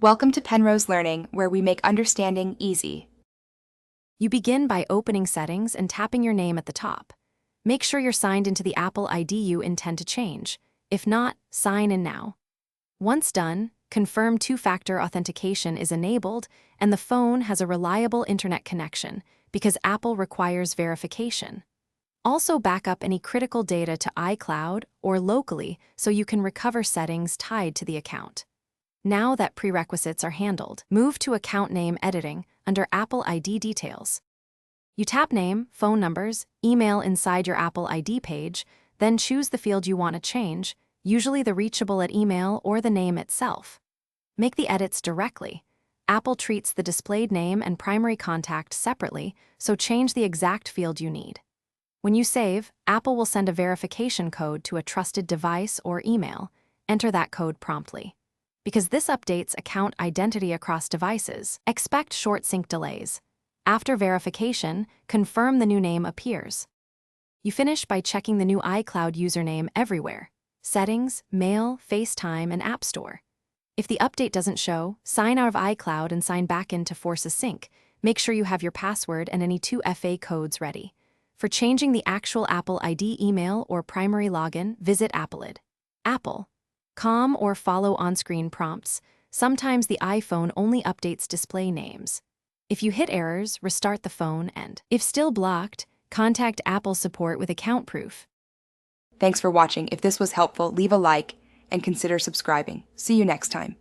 Welcome to Penrose Learning, where we make understanding easy. You begin by opening Settings and tapping your name at the top. Make sure you're signed into the Apple ID you intend to change. If not, sign in now. Once done, confirm two-factor authentication is enabled and the phone has a reliable internet connection because Apple requires verification. Also back up any critical data to iCloud or locally so you can recover settings tied to the account. Now that prerequisites are handled, move to Account Name Editing under Apple ID Details. You tap Name, Phone Numbers, Email inside your Apple ID page, then choose the field you want to change, usually the reachable at email or the name itself. Make the edits directly. Apple treats the displayed name and primary contact separately, so change the exact field you need. When you save, Apple will send a verification code to a trusted device or email. Enter that code promptly. Because this updates account identity across devices, expect short sync delays. After verification, confirm the new name appears. You finish by checking the new iCloud username everywhere: Settings, Mail, FaceTime, and App Store. If the update doesn't show, sign out of iCloud and sign back in to force a sync. Make sure you have your password and any 2FA codes ready. For changing the actual Apple ID email or primary login, visit Apple. Apple.com or follow on-screen prompts. Sometimes the iPhone only updates display names. If you hit errors, restart the phone and, if still blocked, contact Apple support with account proof. Thanks for watching. If this was helpful, leave a like and consider subscribing. See you next time.